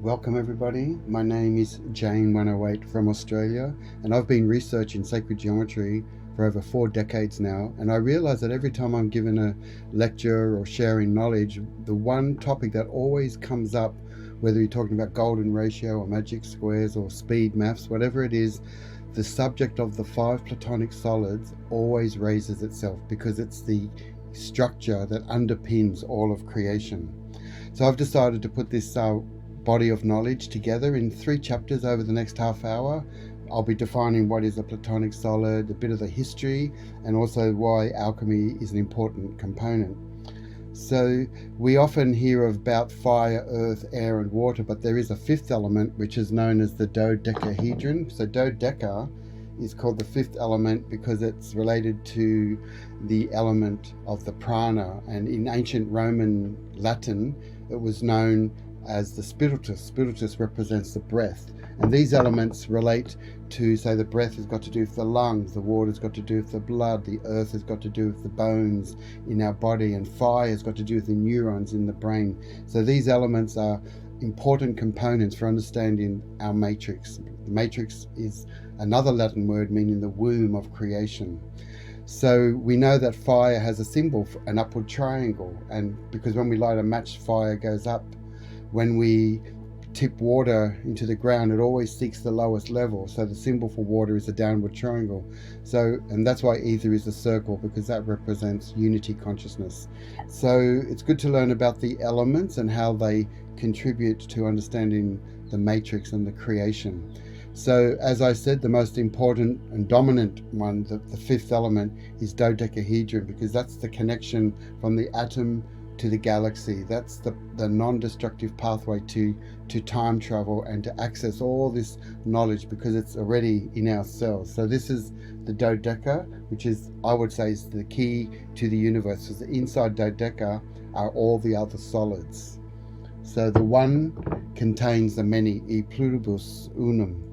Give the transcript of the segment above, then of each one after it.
Welcome everybody, my name is Jane 108 from Australia, and I've been researching sacred geometry for over 4 decades now, and I realise that every time I'm given a lecture or sharing knowledge, the one topic that always comes up, whether you're talking about golden ratio or magic squares or speed maths, whatever it is, the subject of the 5 platonic solids always raises itself because it's the structure that underpins all of creation. So I've decided to put this body of knowledge together in 3 chapters over the next half hour. I'll be defining what is a platonic solid, a bit of the history, and also why alchemy is an important component. So we often hear about fire, earth, air and water, but there is a 5th element which is known as the dodecahedron. So dodeca is called the 5th element because it's related to the element of the prana, and in ancient Roman Latin it was known as the spiritus. Spiritus represents the breath, and these elements relate to, say, the breath has got to do with the lungs, the water's got to do with the blood, the earth has got to do with the bones in our body, and fire has got to do with the neurons in the brain. So these elements are important components for understanding our matrix. The matrix is another Latin word meaning the womb of creation. So we know that fire has a symbol, an upward triangle, and because when we light a match, fire goes up. When we tip water into the ground, it always seeks the lowest level. So the symbol for water is a downward triangle. And that's why ether is a circle, because that represents unity consciousness. So it's good to learn about the elements and how they contribute to understanding the matrix and the creation. So as I said, the most important and dominant one, the 5th element, is dodecahedron, because that's the connection from the atom to the galaxy. That's the non-destructive pathway to time travel and to access all this knowledge, because it's already in our cells. So this is the dodeca, which is, I would say, is the key to the universe. So inside dodeca are all the other solids. So the one contains the many, e pluribus unum.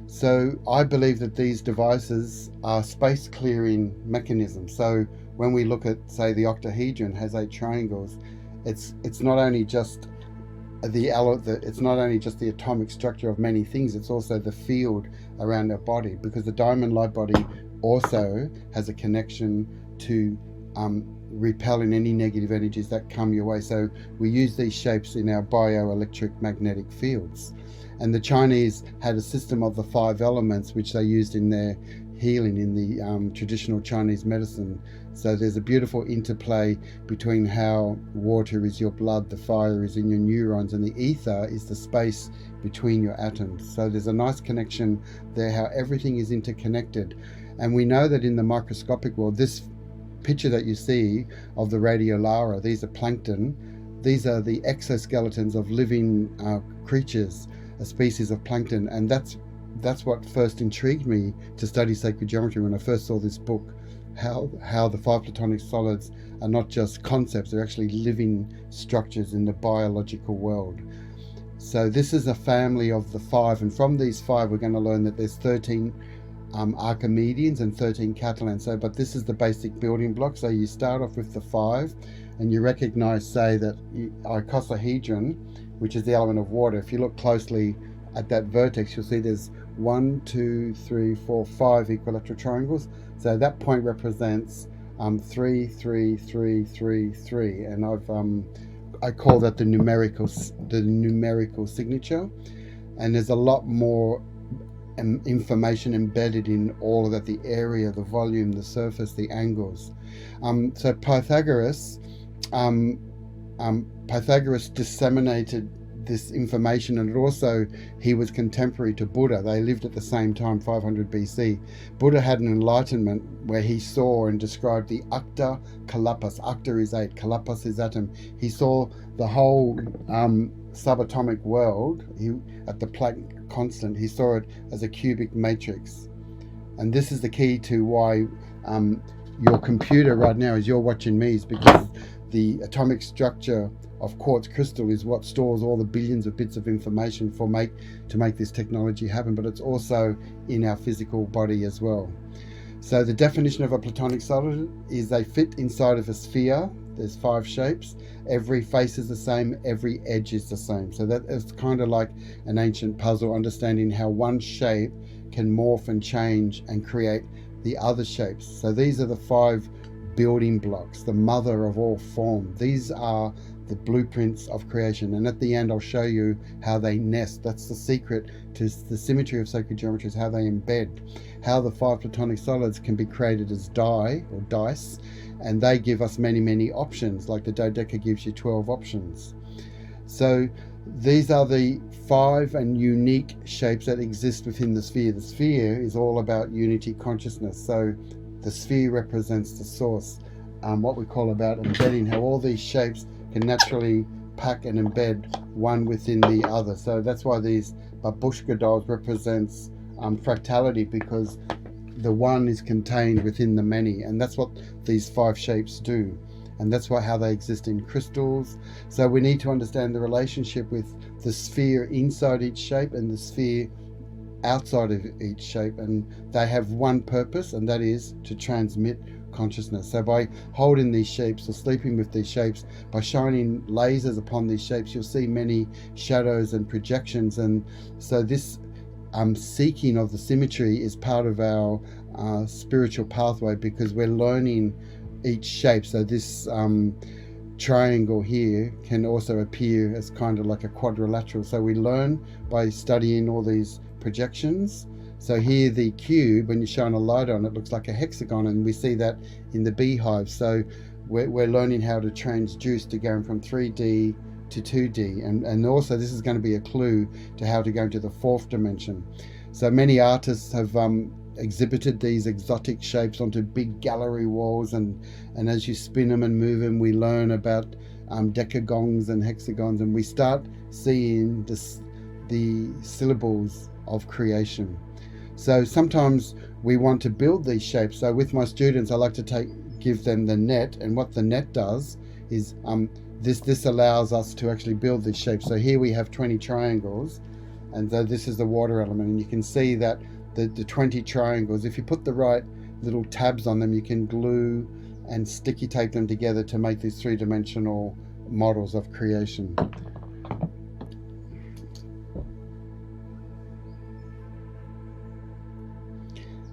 So I believe that these devices are space clearing mechanisms. So when we look at, say, the octahedron has 8 triangles, it's not only just the atomic structure of many things, it's also the field around our body, because the diamond light body also has a connection to repelling any negative energies that come your way. So we use these shapes in our bioelectric magnetic fields. And the Chinese had a system of the 5 elements which they used in their healing in the traditional Chinese medicine. So there's a beautiful interplay between how water is your blood, the fire is in your neurons, and the ether is the space between your atoms. So there's a nice connection there, how everything is interconnected. And we know that in the microscopic world, this picture that you see of the radiolaria, these are plankton. These are the exoskeletons of living creatures, a species of plankton, and that's what first intrigued me to study sacred geometry when I first saw this book, how the 5 platonic solids are not just concepts, they're actually living structures in the biological world. So this is a family of the 5, and from these 5 we're going to learn that there's 13 Archimedeans and 13 Catalans. So, but this is the basic building block. So you start off with the 5, and you recognize, say, that icosahedron, which is the element of water. If you look closely at that vertex, you'll see there's 1, 2, 3, 4, 5 equilateral triangles. So that point represents 3, 3, 3, 3, 3, and I call that the numerical signature. And there's a lot more information embedded in all of that: the area, the volume, the surface, the angles. So Pythagoras disseminated this information, and he was contemporary to Buddha. They lived at the same time, 500 BC. Buddha had an enlightenment where he saw and described the acta kalapas. Acta is 8, kalapas is atom. He saw the whole subatomic world at the Planck constant. He saw it as a cubic matrix, and this is the key to why your computer right now, as you're watching me, is because the atomic structure of quartz crystal is what stores all the billions of bits of information to make this technology happen, but it's also in our physical body as well. So the definition of a platonic solid is they fit inside of a sphere. there's 5 shapes. Every face is the same, every edge is the same. So that is kind of like an ancient puzzle, understanding how one shape can morph and change and create the other shapes. So these are the 5 building blocks, the mother of all form. These are the blueprints of creation, and at the end I'll show you how they nest. That's the secret to the symmetry of sacred geometry, is how they embed, how the 5 platonic solids can be created as die or dice, and they give us many options, like the dodeca gives you 12 options. So these are the 5 and unique shapes that exist within the sphere. The sphere is all about unity consciousness. So the sphere represents the source, what we call about embedding, how all these shapes can naturally pack and embed one within the other. So that's why these babushka dolls represents fractality, because the one is contained within the many, and that's what these 5 shapes do, and that's how they exist in crystals. So we need to understand the relationship with the sphere inside each shape and the sphere outside of each shape, and they have one purpose, and that is to transmit consciousness. So by holding these shapes or sleeping with these shapes, by shining lasers upon these shapes, you'll see many shadows and projections. And so this seeking of the symmetry is part of our spiritual pathway, because we're learning each shape. So this triangle here can also appear as kind of like a quadrilateral. So we learn by studying all these projections. So here the cube, when you shine a light on it, looks like a hexagon, and we see that in the beehive. So we're learning how to transduce to going from 3D to 2D, and also this is going to be a clue to how to go into the 4th dimension. So many artists have exhibited these exotic shapes onto big gallery walls, and as you spin them and move them, we learn about decagons and hexagons, and we start seeing the syllables of creation. So sometimes we want to build these shapes. So with my students, I like to give them the net, and what the net does is this allows us to actually build these shapes. So here we have 20 triangles, and so this is the water element, and you can see that the 20 triangles, if you put the right little tabs on them, you can glue and sticky tape them together to make these 3-dimensional models of creation.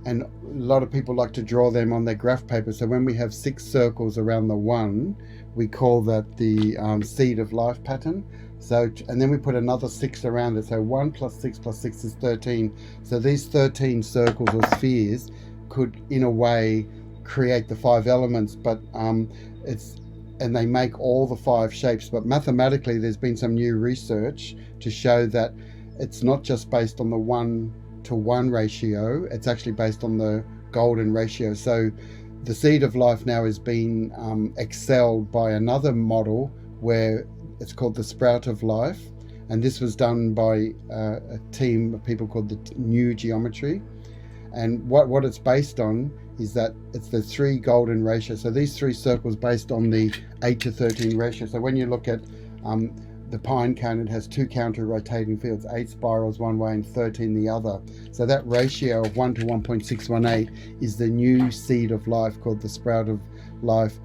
And a lot of people like to draw them on their graph paper. So when we have 6 circles around the 1, we call that the seed of life pattern. So, and then we put another 6 around it. So 1 plus 6 plus 6 is 13. So these 13 circles or spheres could, in a way, create the 5 elements, but and they make all the 5 shapes. But mathematically, there's been some new research to show that it's not just based on the 1-to-1 ratio, it's actually based on the golden ratio. So the seed of life now is being excelled by another model where it's called the sprout of life, and this was done by a team of people called the New Geometry. And what it's based on is that it's the 3 golden ratio. So these 3 circles based on the 8-to-13 ratio. So when you look at the pine cone, it has 2 counter-rotating fields, 8 spirals one way and 13 the other. So that ratio of 1 to 1.618 is the new seed of life, called the sprout of life,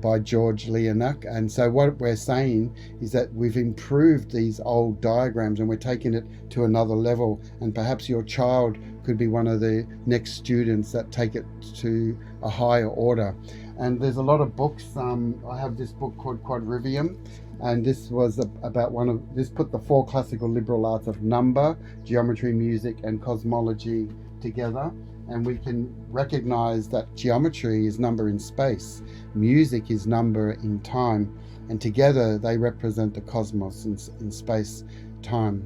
by George Leonak. And so what we're saying is that we've improved these old diagrams and we're taking it to another level, and perhaps your child could be one of the next students that take it to a higher order. And there's a lot of books. I have this book called Quadrivium, and this was about this put the 4 classical liberal arts of number, geometry, music and cosmology together. And we can recognize that geometry is number in space, music is number in time, and together they represent the cosmos in space time.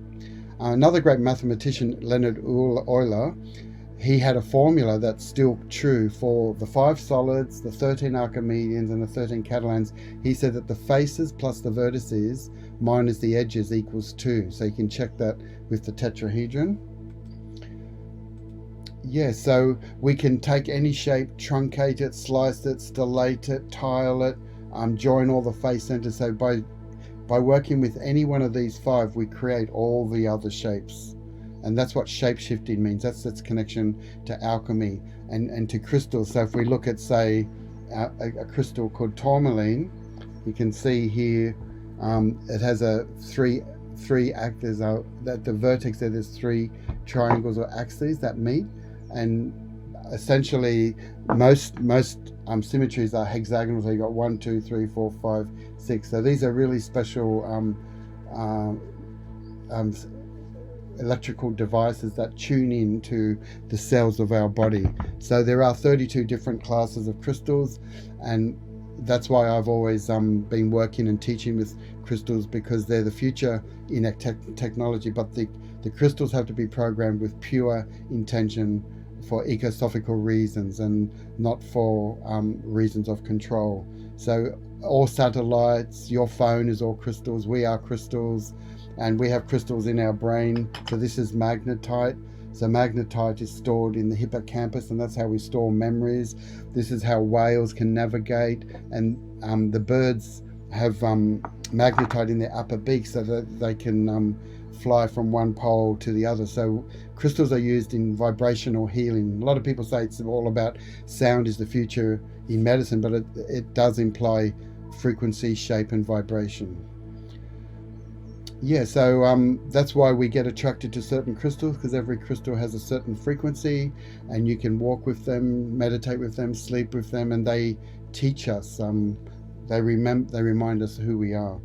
Another great mathematician, Leonard Euler, he had a formula that's still true for the 5 solids, the 13 Archimedeans and the 13 Catalans. He said that the faces plus the vertices minus the edges equals 2. So you can check that with the tetrahedron. Yeah, so we can take any shape, truncate it, slice it, stellate it, tile it, join all the face centers. So by working with any one of these 5, we create all the other shapes. And that's what shape-shifting means. That's its connection to alchemy and to crystals. So if we look at, say, a crystal called tourmaline. You can see here it has a three axes. At the vertex there's 3 triangles or axes that meet, and essentially most symmetries are hexagonal. So you got 1, 2, 3, 4, 5, 6. So these are really special electrical devices that tune in to the cells of our body. So there are 32 different classes of crystals, and that's why I've always been working and teaching with crystals, because they're the future in technology. But the crystals have to be programmed with pure intention for ecosophical reasons and not for reasons of control. So all satellites, your phone is all crystals, we are crystals, and we have crystals in our brain. So this is magnetite. So magnetite is stored in the hippocampus, and that's how we store memories. This is how whales can navigate, and the birds have magnetite in their upper beak so that they can fly from one pole to the other. So crystals are used in vibrational healing. A lot of people say it's all about sound is the future in medicine, but it does imply frequency, shape, and vibration. Yeah, so that's why we get attracted to certain crystals, because every crystal has a certain frequency, and you can walk with them, meditate with them, sleep with them, and they teach us. They remind us who we are.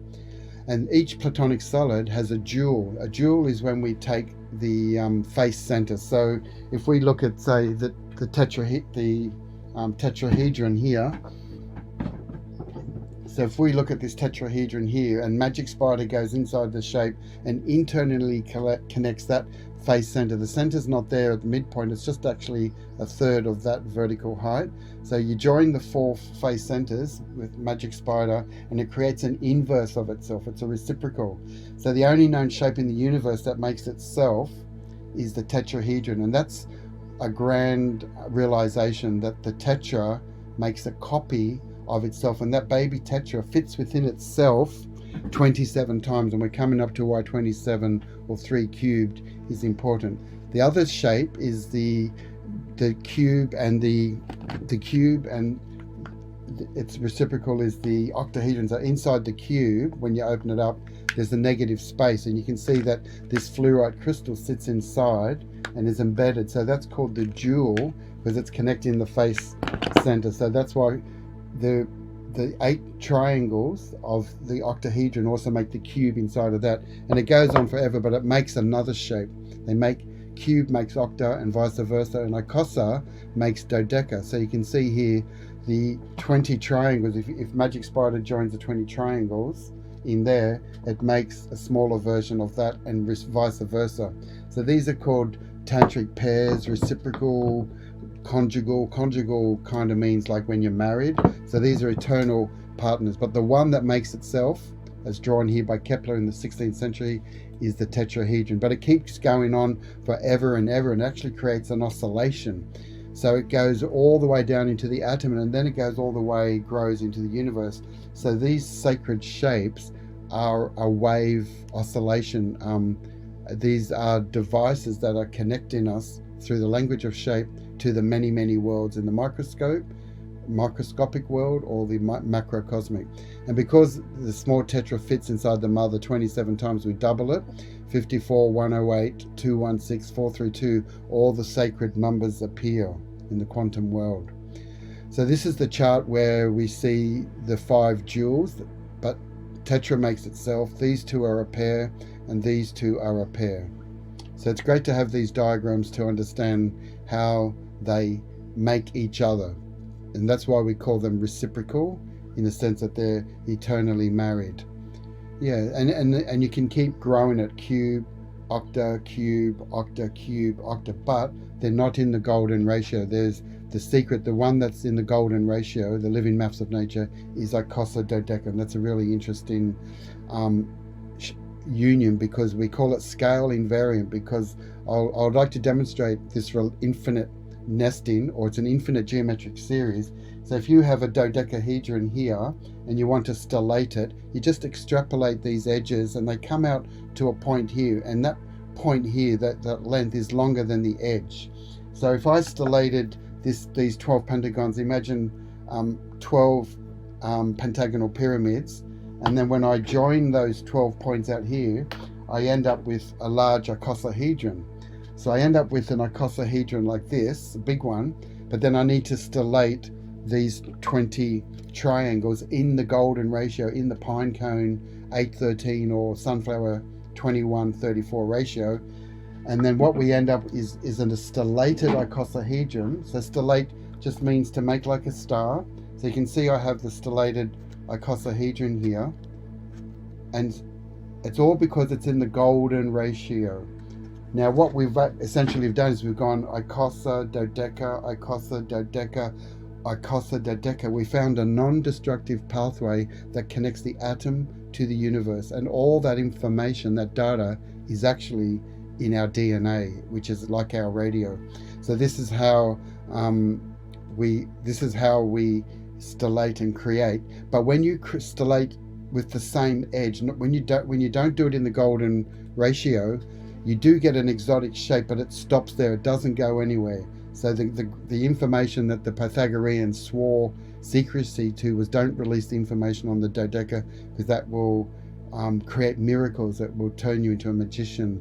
And each platonic solid has a jewel. A jewel is when we take the face center. So if we look at, say, the tetrahedron here. So if we look at this tetrahedron here, and Magic Spider goes inside the shape and internally connects that face center. The center's not there at the midpoint, it's just actually a third of that vertical height. So you join the 4 face centers with Magic Spider, and it creates an inverse of itself. It's a reciprocal. So the only known shape in the universe that makes itself is the tetrahedron, and that's a grand realization that the tetra makes a copy of itself, and that baby tetra fits within itself 27 times, and we're coming up to why 27 or 3 cubed is important. The other shape is the cube, and the cube and its reciprocal is the octahedron. So inside the cube, when you open it up, there's a negative space, and you can see that this fluorite crystal sits inside and is embedded. So that's called the jewel, because it's connecting the face center. So that's why the 8 triangles of the octahedron also make the cube inside of that, and it goes on forever, but it makes another shape. Cube makes octa and vice versa, and icosa makes dodeca. So you can see here the 20 triangles. If Magic Spider joins the 20 triangles in there, it makes a smaller version of that, and vice versa. So these are called tantric pairs, reciprocal, conjugal. Conjugal kind of means like when you're married. So these are eternal partners, but the one that makes itself, as drawn here by Kepler in the 16th century, is the tetrahedron. But it keeps going on forever and ever, and actually creates an oscillation. So it goes all the way down into the atom, and then it goes all the way, grows into the universe. So these sacred shapes are a wave oscillation. These are devices that are connecting us through the language of shape to the many, many worlds in the microscopic world, or the macrocosmic. And because the small tetra fits inside the mother 27 times, we double it. 54, 108, 216, 432, all the sacred numbers appear in the quantum world. So this is the chart where we see the 5 jewels, but tetra makes itself. These 2 are a pair, and these 2 are a pair. So it's great to have these diagrams to understand how they make each other. And that's why we call them reciprocal, in the sense that they're eternally married. Yeah, and you can keep growing it, cube, octa, cube, octa, cube, octa, but they're not in the golden ratio. There's the secret, the one that's in the golden ratio, the living maths of nature, is icosa dodeca. That's a really interesting union, because we call it scale invariant, because I'd like to demonstrate this infinite nesting, or it's an infinite geometric series. So if you have a dodecahedron here and you want to stellate it, you just extrapolate these edges and they come out to a point here, and that point here, that length is longer than the edge. So if I stellated these 12 pentagons, imagine 12 pentagonal pyramids, and then when I join those 12 points out here, I end up with a large icosahedron. So I end up with an icosahedron like this, a big one, but then I need to stellate these 20 triangles in the golden ratio, in the pine cone 8:13 or sunflower 21:34 ratio. And then what we end up is a stellated icosahedron. So stellate just means to make like a star. So you can see I have the stellated icosahedron here. And it's all because it's in the golden ratio. Now what we've essentially done is we've gone icosa, dodeca, icosa, dodeca, icosa, dodeca. We found a non-destructive pathway that connects the atom to the universe. And all that information, that data, is actually in our DNA, which is like our radio. So this is how we stellate and create. But when you stellate with the same edge, when you don't do it in the golden ratio, you do get an exotic shape, but it stops there. It doesn't go anywhere. So the information that the Pythagoreans swore secrecy to was, don't release the information on the dodeca, because that will create miracles, that will turn you into a magician.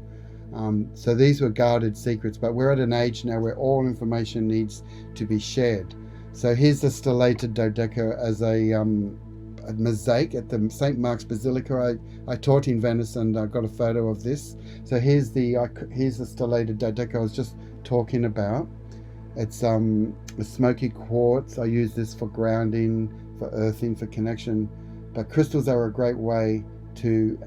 So these were guarded secrets, but we're at an age now where all information needs to be shared. So here's the stellated dodeca as a mosaic at the St. Mark's Basilica. I taught in Venice, and I got a photo of this. So here's the stellated dodeca I was just talking about. It's a smoky quartz. I use this for grounding, for earthing, for connection. But crystals are a great way to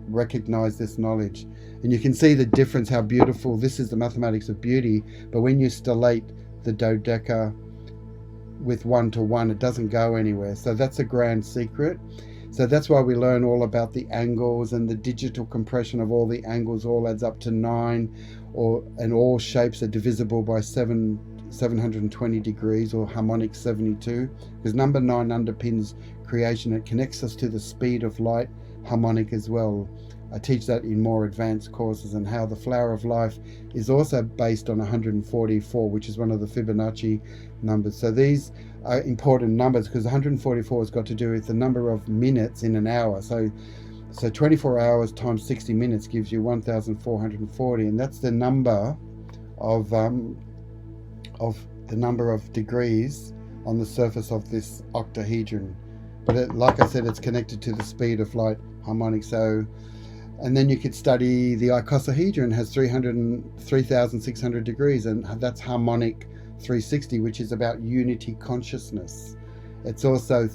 recognize this knowledge. And you can see the difference, how beautiful. This is the mathematics of beauty. But when you stellate the dodeca with 1-to-1, it doesn't go anywhere. So that's a grand secret. So that's why we learn all about the angles, and the digital compression of all the angles all adds up to 9, and all shapes are divisible by 720 degrees, or harmonic 72, because number 9 underpins creation. It connects us to the speed of light, harmonic as well. I teach that in more advanced courses, and how the flower of life is also based on 144, which is one of the Fibonacci numbers. So these are important numbers, because 144 has got to do with the number of minutes in an hour. So 24 hours times 60 minutes gives you 1,440, and that's the number of degrees on the surface of this octahedron. But like I said, it's connected to the speed of light, harmonic. So, and then you could study the icosahedron, has 3,600 degrees, and that's harmonic 360, which is about unity consciousness. It's also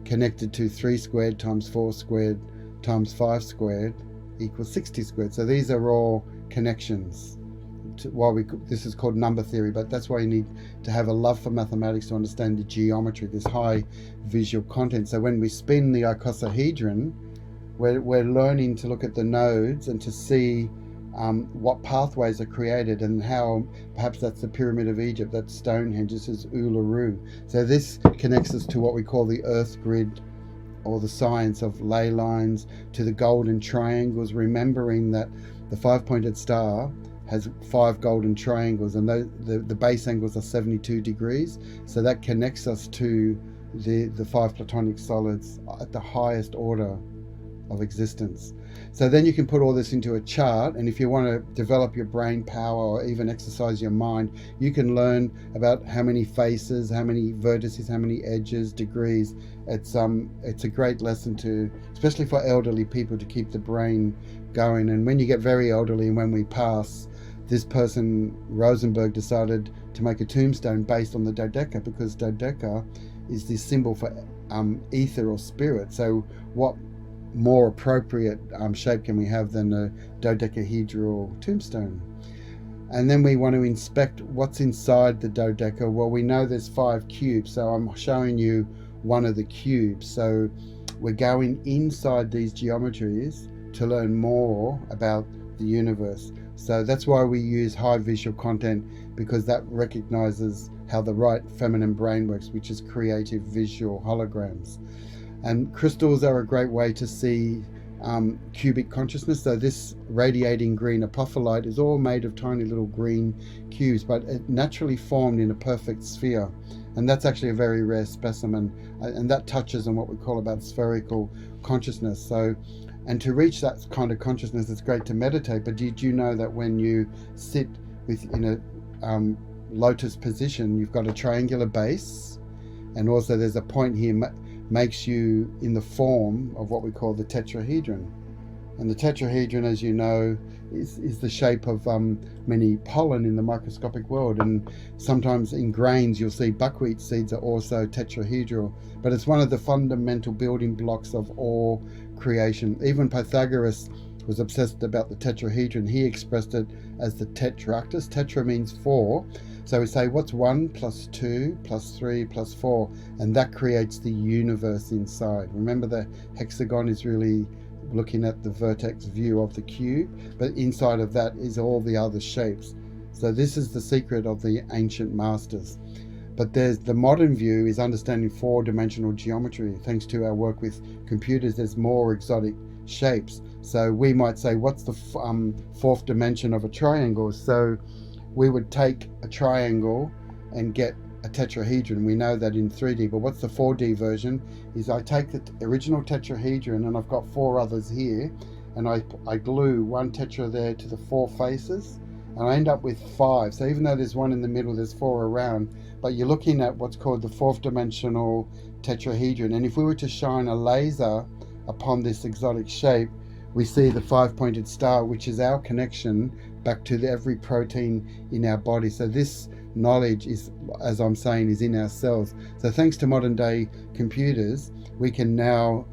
connected to 3 squared times 4 squared times 5 squared equals 60 squared. So these are all connections. This is called number theory, but that's why you need to have a love for mathematics to understand the geometry, this high visual content. So when we spin the icosahedron, we're learning to look at the nodes and to see what pathways are created, and how perhaps that's the Pyramid of Egypt, that's Stonehenge, this is Uluru. So this connects us to what we call the Earth grid, or the science of ley lines, to the golden triangles, remembering that the 5-pointed star has 5 golden triangles, and the base angles are 72 degrees. So that connects us to the 5 platonic solids at the highest order of existence. So then you can put all this into a chart, and if you want to develop your brain power or even exercise your mind, you can learn about how many faces, how many vertices, how many edges, degrees. It's a great lesson to, especially for elderly people, to keep the brain going. And when you get very elderly, and when we pass, this person, Rosenberg, decided to make a tombstone based on the dodeca, because dodeca is the symbol for ether or spirit. So what more appropriate shape can we have than a dodecahedral tombstone? And then we want to inspect what's inside the dodeca. Well, we know there's 5 cubes, so I'm showing you one of the cubes. So we're going inside these geometries to learn more about the universe. So that's why we use high visual content, because that recognizes how the right feminine brain works, which is creative visual holograms. And crystals are a great way to see cubic consciousness. So this radiating green apophyllite is all made of tiny little green cubes, but it naturally formed in a perfect sphere. And that's actually a very rare specimen. And that touches on what we call about spherical consciousness. So, and to reach that kind of consciousness, it's great to meditate. But did you know that when you sit in a lotus position, you've got a triangular base, and also there's a point here makes you in the form of what we call the tetrahedron. And the tetrahedron, as you know, is the shape of many pollen in the microscopic world. And sometimes in grains you'll see buckwheat seeds are also tetrahedral, but it's one of the fundamental building blocks of all creation. Even Pythagoras was obsessed about the tetrahedron. He expressed it as the tetractys. Tetra means four. So we say, what's 1 plus 2 plus 3 plus 4? And that creates the universe inside. Remember, the hexagon is really looking at the vertex view of the cube, but inside of that is all the other shapes. So this is the secret of the ancient masters. But there's the modern view is understanding four-dimensional geometry. Thanks to our work with computers, there's more exotic shapes. So we might say, what's the fourth dimension of a triangle? So we would take a triangle and get a tetrahedron. We know that in 3D, but what's the 4D version is I take the original tetrahedron and I've got four others here, and I glue one tetra there to the four faces, and I end up with 5. So even though there's one in the middle, there's 4 around, but you're looking at what's called the fourth dimensional tetrahedron. And if we were to shine a laser upon this exotic shape, we see the 5-pointed star, which is our connection back to every protein in our body. So this knowledge is, as I'm saying, is in our cells. So thanks to modern day computers, we can now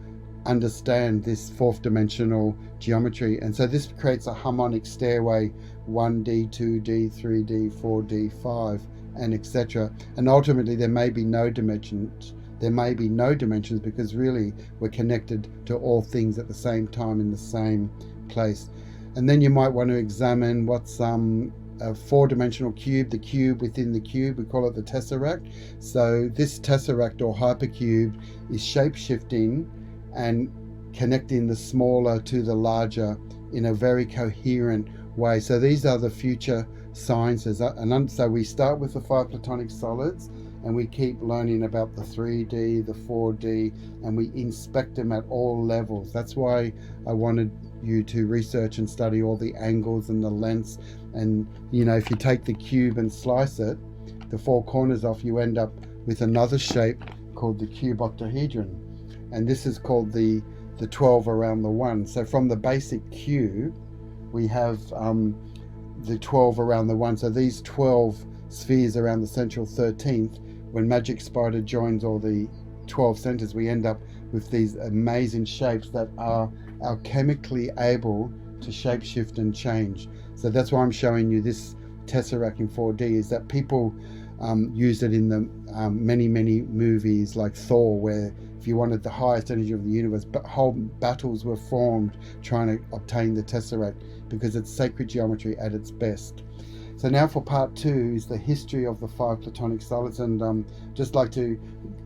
understand this fourth dimensional geometry. And so this creates a harmonic stairway, 1D, 2D, 3D, 4D, 5, and etc. And ultimately there may be no dimensions. There may be no dimensions because really we're connected to all things at the same time in the same place. And then you might want to examine what's a four-dimensional cube, the cube within the cube. We call it the tesseract. So this tesseract or hypercube is shape-shifting and connecting the smaller to the larger in a very coherent way. So these are the future sciences. And so we start with the 5 platonic solids, and we keep learning about the 3D, the 4D, and we inspect them at all levels. That's why I wanted you to research and study all the angles and the lengths. And you know, if you take the cube and slice it, the 4 corners off, you end up with another shape called the cube octahedron. And this is called the 12 around the 1. So from the basic cube, we have the 12 around the 1. So these 12 spheres around the central 13th, when Magic Spider joins all the 12 centers, we end up with these amazing shapes that are chemically able to shapeshift and change. So that's why I'm showing you this tesseract in 4D, is that people use it in the many movies like Thor, where if you wanted the highest energy of the universe, but whole battles were formed trying to obtain the tesseract because it's sacred geometry at its best. So now for part 2 is the history of the 5 platonic solids, and just like to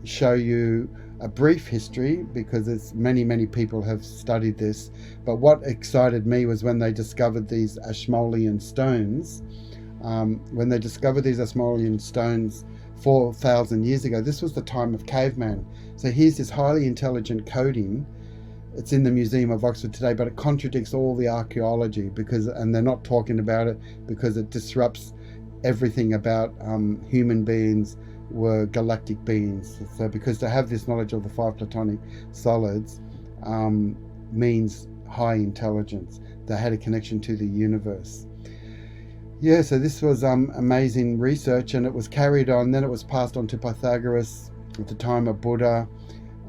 show you a brief history because it's many people have studied this. But what excited me was when they discovered these Ashmolean stones. When they discovered these Ashmolean stones 4,000 years ago, this was the time of caveman. So here's this highly intelligent coding. It's in the Museum of Oxford today, but it contradicts all the archaeology and they're not talking about it because it disrupts everything about human beings were galactic beings. So because to have this knowledge of the 5 platonic solids means high intelligence. They had a connection to the universe. Yeah, so this was amazing research, and it was carried on. Then it was passed on to Pythagoras at the time of Buddha,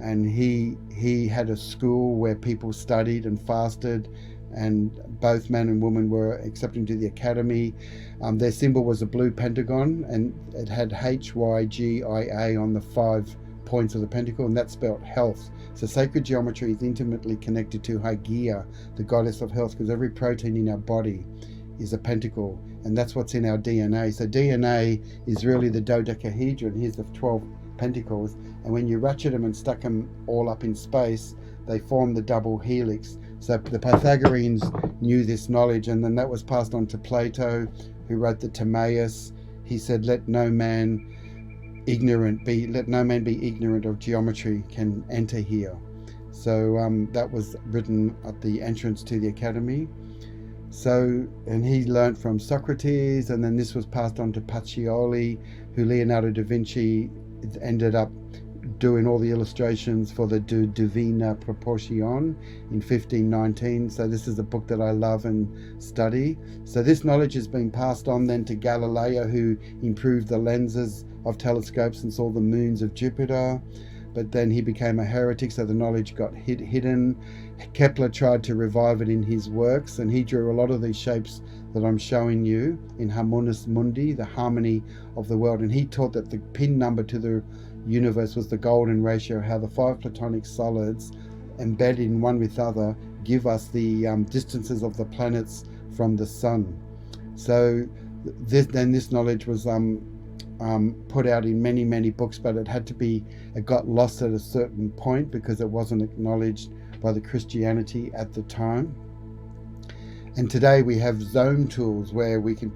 and he had a school where people studied and fasted, and both men and women were accepted into the academy. Their symbol was a blue pentagon, and it had HYGIA on the 5 points of the pentacle, and that spelled health. So sacred geometry is intimately connected to Hygeia, the goddess of health, because every protein in our body is a pentacle, and that's what's in our DNA. So DNA is really the dodecahedron. Here's the 12 pentacles, and when you ratchet them and stack them all up in space, they form the double helix. So the Pythagoreans knew this knowledge, and then that was passed on to Plato, who wrote the Timaeus. He said, let no man be ignorant of geometry can enter here. So that was written at the entrance to the academy. So, and he learned from Socrates, and then this was passed on to Pacioli, who Leonardo da Vinci ended up doing all the illustrations for the Divina Proportion in 1519. So this is a book that I love and study. So this knowledge has been passed on then to Galileo, who improved the lenses of telescopes and saw the moons of Jupiter. But then he became a heretic, so the knowledge got hidden. Kepler tried to revive it in his works, and he drew a lot of these shapes that I'm showing you in Harmonious Mundi, the harmony of the world. And he taught that the pin number to the universe was the golden ratio, how the 5 platonic solids embedded in one with other give us the distances of the planets from the sun. So this knowledge was put out in many books, but it got lost at a certain point because it wasn't acknowledged by the Christianity at the time. And today we have zone tools where we can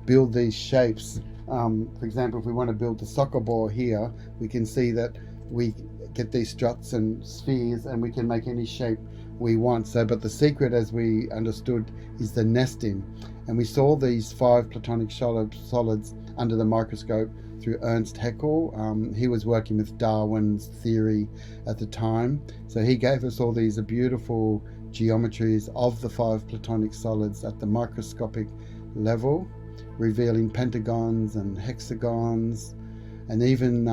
build these shapes. For example, if we want to build the soccer ball here, we can see that we get these struts and spheres, and we can make any shape we want. So, but the secret, as we understood, is the nesting. And we saw these 5 platonic solids under the microscope through Ernst Haeckel. He was working with Darwin's theory at the time. So he gave us all these beautiful geometries of the 5 platonic solids at the microscopic level, revealing pentagons and hexagons. And even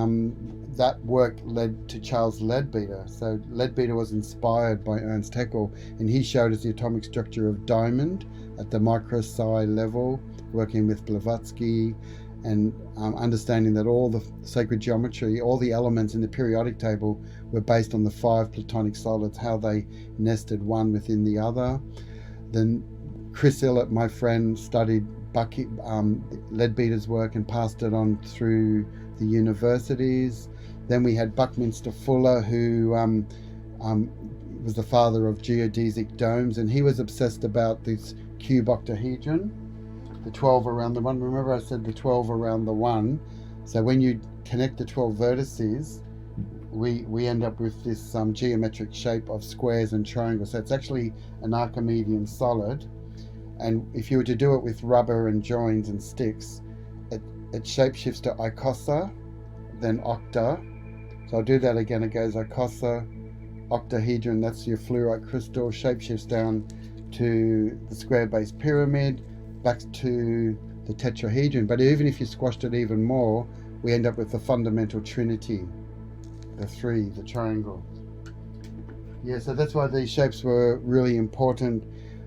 that work led to Charles Leadbeater. So Leadbeater was inspired by Ernst Haeckel, and he showed us the atomic structure of diamond at the microsci level, working with Blavatsky, and understanding that all the sacred geometry, all the elements in the periodic table were based on the 5 platonic solids, how they nested one within the other. Then Chris Illett, my friend, studied Leadbeater's work and passed it on through the universities. Then we had Buckminster Fuller, who was the father of geodesic domes, and he was obsessed about this cube octahedron, the 12 around the one. Remember I said the 12 around the one. So when you connect the 12 vertices, we end up with this geometric shape of squares and triangles. So it's actually an Archimedean solid. And if you were to do it with rubber and joins and sticks, it shapeshifts to icosa, then octa. So I'll do that again. It goes icosa, octahedron, that's your fluorite crystal, shapeshifts down to the square base pyramid, back to the tetrahedron. But even if you squashed it even more, we end up with the fundamental trinity, the 3, the triangle. Yeah, so that's why these shapes were really important.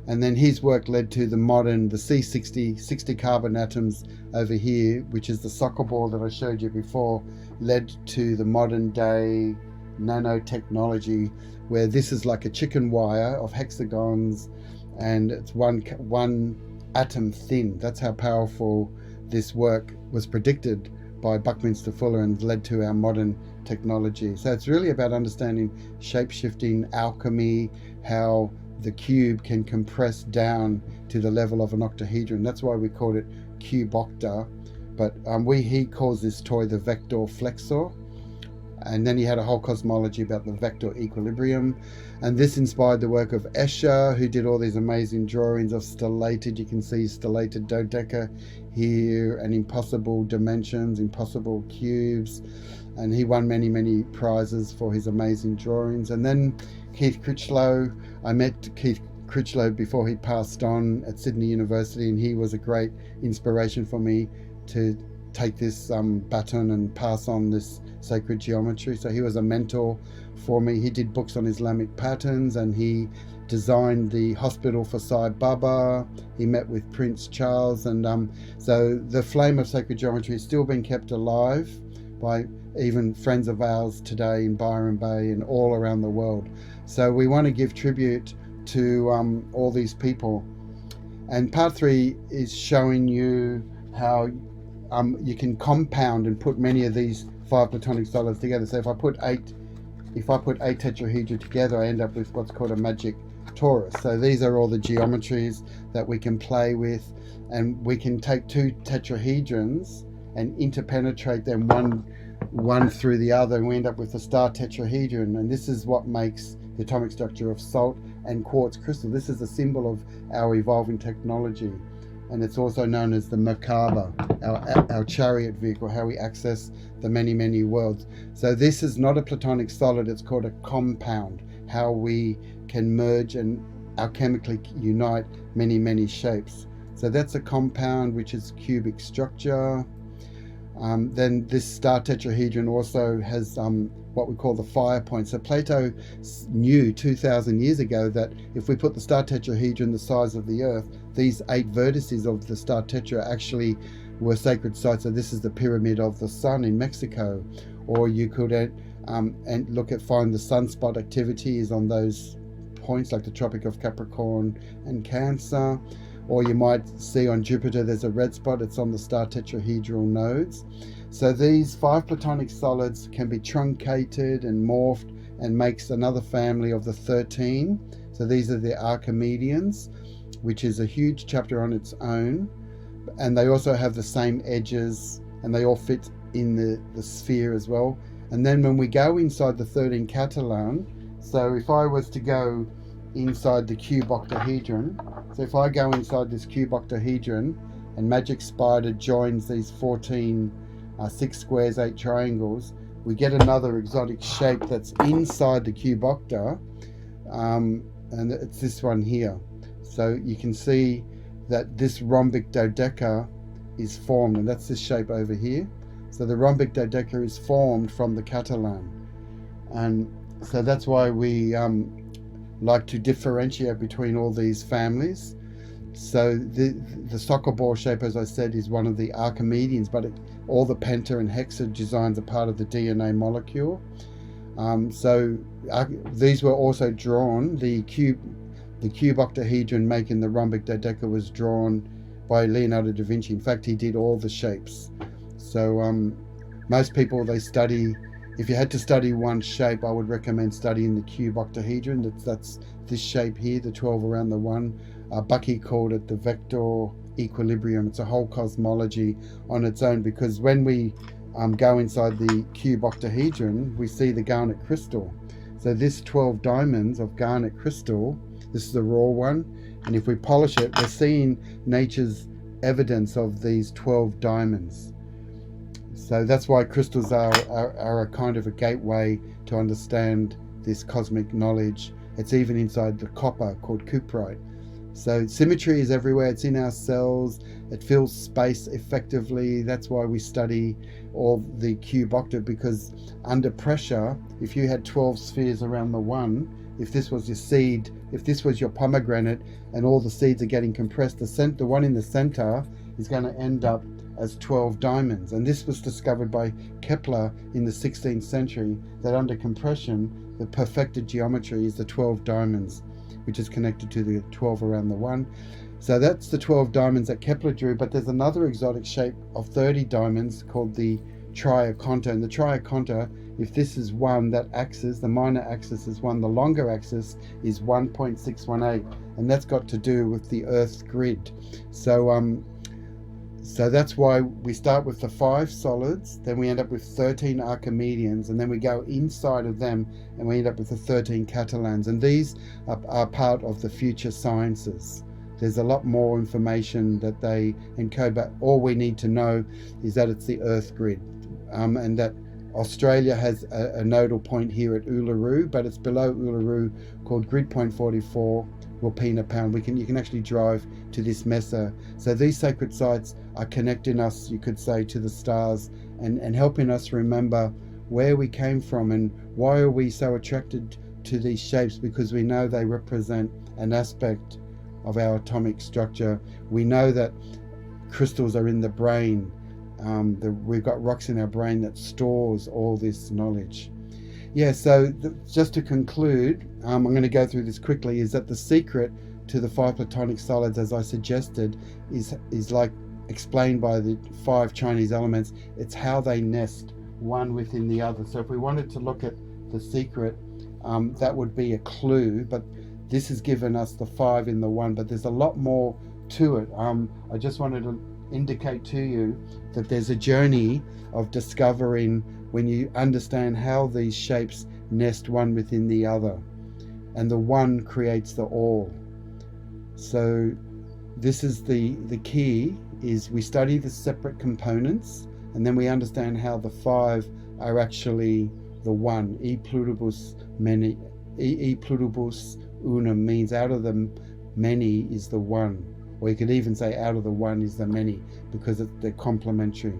And then his work led to the C60, 60 carbon atoms over here, which is the soccer ball that I showed you before, led to the modern day nanotechnology, where this is like a chicken wire of hexagons, and it's one atom thin. That's how powerful this work was predicted by Buckminster Fuller and led to our modern technology. So it's really about understanding shape-shifting, alchemy, how the cube can compress down to the level of an octahedron. That's why we called it cube octa. But he calls this toy the vector flexor. And then he had a whole cosmology about the vector equilibrium. And this inspired the work of Escher, who did all these amazing drawings of stellated. You can see stellated dodeca here, and impossible dimensions, impossible cubes. And he won many prizes for his amazing drawings. And then Keith Critchlow, I met Keith Critchlow before he passed on at Sydney University, and he was a great inspiration for me to take this baton and pass on this sacred geometry. So he was a mentor for me. He did books on Islamic patterns, and he designed the hospital for Sai Baba. He met with Prince Charles, and so the flame of sacred geometry is still being kept alive by even friends of ours today in Byron Bay and all around the world. So we want to give tribute to all these people. And part 3 is showing you how you can compound and put many of these 5 platonic solids together. So if I put 8 if I put 8 tetrahedra together, I end up with what's called a magic torus. So these are all the geometries that we can play with, and we can take 2 tetrahedrons and interpenetrate them one through the other, and we end up with a star tetrahedron. And this is what makes the atomic structure of salt and quartz crystal. This is a symbol of our evolving technology, and it's also known as the Merkaba, our chariot vehicle, how we access the many worlds. So this is not a platonic solid, it's called a compound, how we can merge and alchemically unite many shapes. So that's a compound, which is cubic structure. Then this star tetrahedron also has what we call the fire point. So Plato knew 2,000 years ago that if we put the star tetrahedron the size of the Earth, these 8 vertices of the star tetra actually were sacred sites. So this is the pyramid of the sun in Mexico, or you could and look at find the sunspot activity is on those points, like the Tropic of Capricorn and Cancer. Or you might see on Jupiter there's a red spot, it's on the star tetrahedral nodes. So these 5 platonic solids can be truncated and morphed and makes another family of the 13. So these are the Archimedeans, which is a huge chapter on its own. And they also have the same edges, and they all fit in the sphere as well. And then when we go inside the 13 Catalan, so if I was to go inside the cube octahedron, so if I go inside this cube octahedron and Magic Spider joins these 14 6 squares, 8 triangles, we get another exotic shape that's inside the cube octa, and it's this one here. So you can see that this rhombic dodeca is formed, and that's this shape over here. So the rhombic dodeca is formed from the Catalan, and so that's why we like to differentiate between all these families. So the soccer ball shape, as I said, is one of the Archimedeans, but all the penta and hexa designs are part of the DNA molecule. So these were also drawn. The cube octahedron making the rhombic dodeca was drawn by Leonardo da Vinci. In fact, he did all the shapes. So most people, they study, if you had to study one shape, I would recommend studying the cube octahedron. That's this shape here, the 12 around the 1. Bucky called it the vector equilibrium. It's a whole cosmology on its own, because when we go inside the cube octahedron, we see the garnet crystal. So this 12 diamonds of garnet crystal, this is the raw one, and if we polish it, we're seeing nature's evidence of these 12 diamonds. So that's why crystals are a kind of a gateway to understand this cosmic knowledge. It's even inside the copper called cuprite. So symmetry is everywhere. It's in our cells. It fills space effectively. That's why we study all the cube octa, because under pressure, if you had 12 spheres around the 1, if this was your seed, if this was your pomegranate and all the seeds are getting compressed, the one in the center is going to end up as 12 diamonds. And this was discovered by Kepler in the 16th century, that under compression, the perfected geometry is the 12 diamonds, which is connected to the 12 around the 1. So that's the 12 diamonds that Kepler drew, but there's another exotic shape of 30 diamonds called the triaconta. And the triaconta, if this is 1, that axis, the minor axis is 1, the longer axis is 1.618, and that's got to do with the Earth grid. So that's why we start with the 5 solids, then we end up with 13 Archimedeans, and then we go inside of them and we end up with the 13 Catalans. And these are part of the future sciences. There's a lot more information that they encode, but all we need to know is that it's the Earth grid, and that Australia has a nodal point here at Uluru, but it's below Uluru called grid point 44, Wilpena Pound. You can actually drive to this mesa. So these sacred sites are connecting us, you could say, to the stars, and helping us remember where we came from and why are we so attracted to these shapes, because we know they represent an aspect of our atomic structure. We know that crystals are in the brain. We've got rocks in our brain that stores all this knowledge. Yeah, so just to conclude, I'm going to go through this quickly, is that the secret to the 5 platonic solids, as I suggested, is like explained by the 5 Chinese elements. It's how they nest one within the other. So if we wanted to look at the secret, that would be a clue. But this has given us the 5 in the 1, but there's a lot more to it. I just wanted to indicate to you that there's a journey of discovering when you understand how these shapes nest one within the other, and the one creates the all. So this is the key, is we study the separate components, and then we understand how the 5 are actually the one. E pluribus unum means out of the many is the one, or you could even say out of the one is the many, because they're complementary.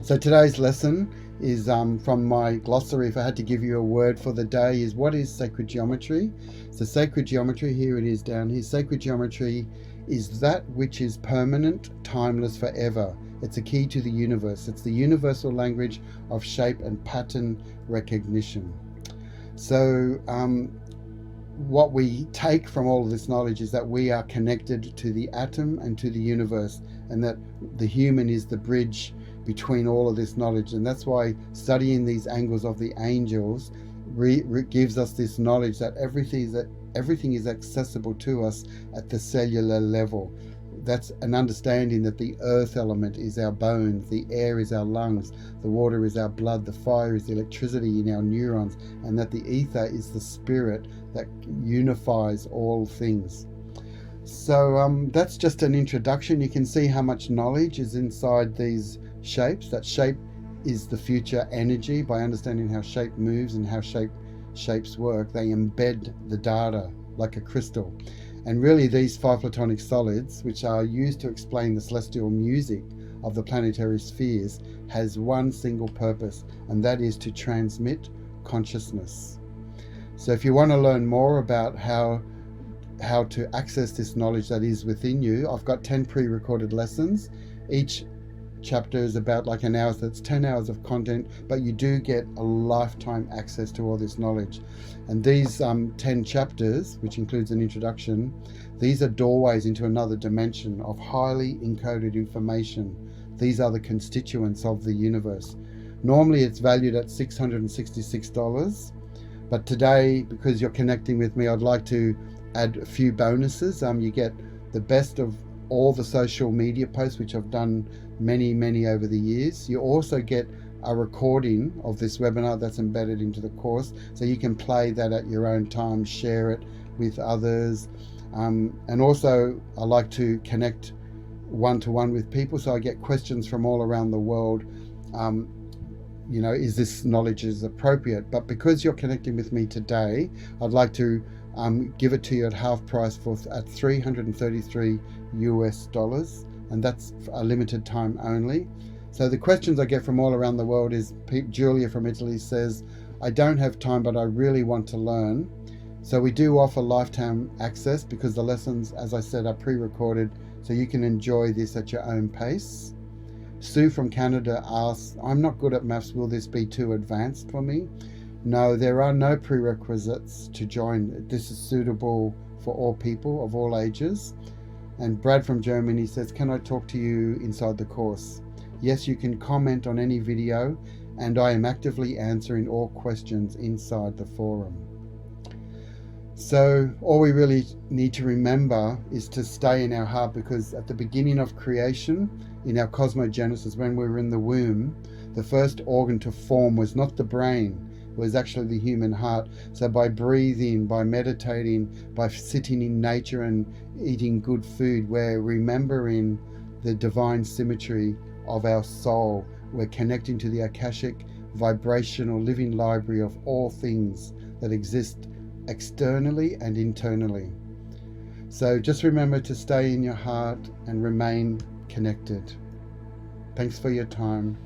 So today's lesson is from my glossary. If I had to give you a word for the day, is what is sacred geometry? So sacred geometry, here it is down here. Sacred geometry is that which is permanent, timeless, forever. It's a key to the universe. It's the universal language of shape and pattern recognition. So what we take from all of this knowledge is that we are connected to the atom and to the universe, and that the human is the bridge between all of this knowledge. And that's why studying these angles of the angels gives us this knowledge that everything is accessible to us at the cellular level. That's an understanding that the earth element is our bones, the air is our lungs, the water is our blood, the fire is the electricity in our neurons, and that the ether is the spirit that unifies all things. So that's just an introduction. You can see how much knowledge is inside these shapes. That shape is the future energy. By understanding how shape moves and how shapes work, they embed the data like a crystal. And really these 5 platonic solids, which are used to explain the celestial music of the planetary spheres, has one single purpose, and that is to transmit consciousness. So if you want to learn more about how to access this knowledge that is within you, I've got 10 pre-recorded lessons. Each chapter is about like an hour, so that's 10 hours of content, but you do get a lifetime access to all this knowledge. And these 10 chapters, which includes an introduction, these are doorways into another dimension of highly encoded information. These are the constituents of the universe. Normally it's valued at $666, but today, because you're connecting with me, I'd like to add a few bonuses. You get the best of all the social media posts, which I've done many over the years. You also get a recording of this webinar that's embedded into the course, so you can play that at your own time, share it with others. And also I like to connect one-to-one with people, so I get questions from all around the world. Is this knowledge is appropriate? But because you're connecting with me today, I'd like to give it to you at half price at $333 US, and that's a limited time only. So the questions I get from all around the world is, Julia from Italy says, I don't have time, but I really want to learn. So we do offer lifetime access, because the lessons, as I said, are pre-recorded, so you can enjoy this at your own pace. Sue from Canada asks, I'm not good at maths, will this be too advanced for me? No, there are no prerequisites to join. This is suitable for all people of all ages. And Brad from Germany says, can I talk to you inside the course? Yes, you can comment on any video, and I am actively answering all questions inside the forum. So all we really need to remember is to stay in our heart, because at the beginning of creation, in our cosmogenesis, when we were in the womb, the first organ to form was not the brain, it was actually the human heart. So by breathing, by meditating, by sitting in nature and eating good food, we're remembering the divine symmetry of our soul. We're connecting to the Akashic vibrational living library of all things that exist externally and internally. So just remember to stay in your heart and remain connected. Thanks for your time.